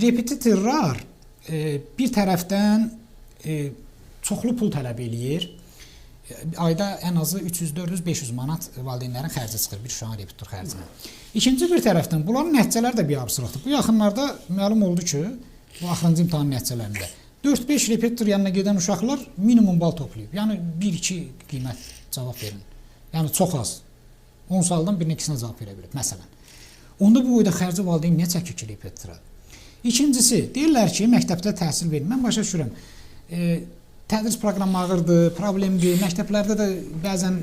repetitorlar bir tərəfdən çoxlu pul tələb eləyir. Ayda ən azı 300, 400, 500 manat valideynlərin xərci çıxır bir uşağın repetitor xərcinə. İkinci bir tərəfdən bunların nəticələri də bir absurddur. Bu yaxınlarda məlum oldu ki, bu axırıncı imtahan nəticələrində 4-5 repetitor yanına gedən uşaqlar minimum bal toplayıb. Yəni 1-2 qiymət cavab verin. Yəni çox az. 10 sualdan birinin ikisinə cavab verə bilib, məsələn. Onda bu boyda xərci valideyn nə çəkir ki, repetitora? İkincisi, deyirlər ki, məktəbdə təhsil verin. Mən başa düşürəm. Tədris proqramı ağırdır, problemdir. Məktəblərdə də bəzən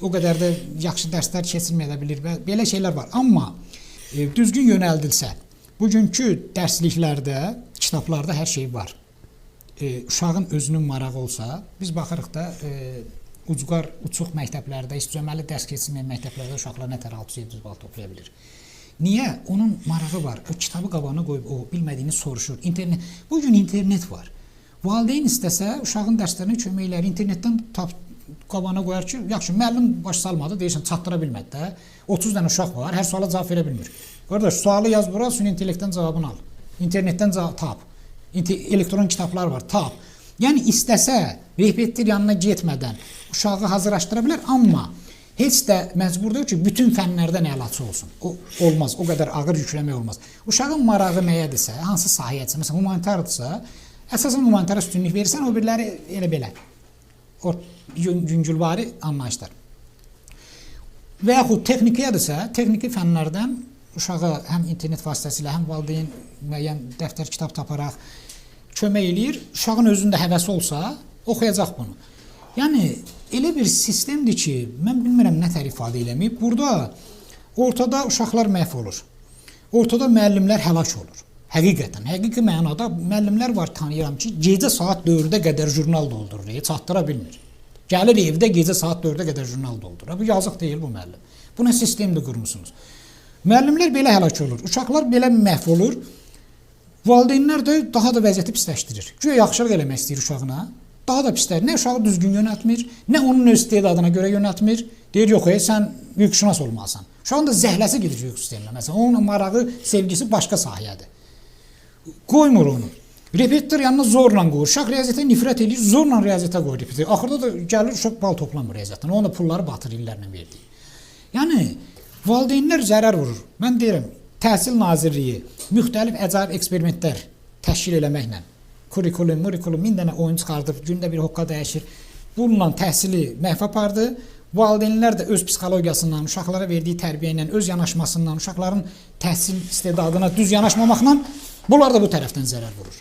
o qədər də yaxşı dərslər keçilməyə bilir. Belə şeylər var. Amma düzgün yönəldilsə, bugünkü dərsliklərdə, kitablarda hər şey var. Uşağın özünün marağı olsa, biz baxırıq da ucqar, uçuq məktəblərdə, istəməli dərs keçilməyən məktəblərdə uşaqlar nətər 600-700 bal toplaya bilir. Niyə? Onun marağı var. O kitabı qabağına qoyub, o bilmədiyini soruşur. Bugün internet var. Valideyn istəsə, uşağın dərslərinə köməkləri internetdən qabağına qoyar ki, yaxşı, müəllim baş salmadı, deyirsən, çatdıra bilmədi də. 30 dənə uşaq var, hər suala cavab verə bilmir. Qardaş, sualı yaz bura, süni intellektdən cavabını al. İnternetdən tap. Elektron kitablar var, tap. Yəni, istəsə, repetitor yanına getmədən uşağı hazırlaşdıra bilər, amma heç də məcbur deyil ki, bütün fənlərdən əlaçı olsun. O olmaz, o qədər ağır yükləmək olmaz. Uşağın marağı nəyədirsə, hansı sahiyədirsə, məsələn, humanitardırsa, əsasən humanitara üstünlük verirsən, o biriləri elə belə. O yüngülvari anlayışlar. Və yaxud texnikiyədirsə, texniki fənlərdən uşağa həm internet vasitəsilə, həm valideyn müəyyən dəftər, kitab taparaq kömək eləyir. Uşağın özündə həvəsi olsa, oxuyacaq bunu. Yəni, elə bir sistemdir ki, mən bilmirəm nə tər ifadə eləməyib. Burada ortada uşaqlar məhv olur. Ortada müəllimlər həlak olur. Həqiqətən, həqiqi mənada müəllimlər var, tanıyıram ki, gecə saat 4-də qədər jurnal doldurur, çatdıra bilmir. Gəlir evdə gecə saat 4-də qədər jurnal doldurur. Bu yazıq deyil bu müəllim. Bu nə sistemdir qurmusunuz? Müəllimlər belə həlak olur, uşaqlar belə məhv olur. Valideynlər də daha da vəziyyəti pisləşdirir. Güya yaxşılıq eləmək istəyir uşağına, daha da pislər. Nə uşağı düzgün yönətmir, nə onun öz istedadına görə yönətmir. Deyir, yox, sən hüquqşünas olmalısan. Uşağın da zəhləsi gedir hüquq sisteminə. Məsələn, onun marağı, sevgisi başqa sahiyədir. Qoymur onu. Repetitor yanına zorla qoyur. Uşaq riyaziyyətə nifrət edir, zorla riyaziyyətə qoyur repetitor. Axırda da gəlir, uşaq bal toplamır riyaziyyətdən. Onun da pulları batır illərlə verdiyi. Yəni, valideynlər zərər vurur. Mən deyirəm, Təhsil Nazirliyi müxtəlif əcaib eksperimentlər təşkil eləməklə, kurikulum, 1000 dənə oyun çıxardıb, gündə bir hoqqa dəyişir. Bununla təhsili məhv apardı. Valideynlər də öz psixologiyasından, uşaqlara verdiyi tərbiyə ilə, öz yanaşmasından, uşaqların təhsil istedadına düz yanaşmamaqla bunlar da bu tərəfdən zərər vurur.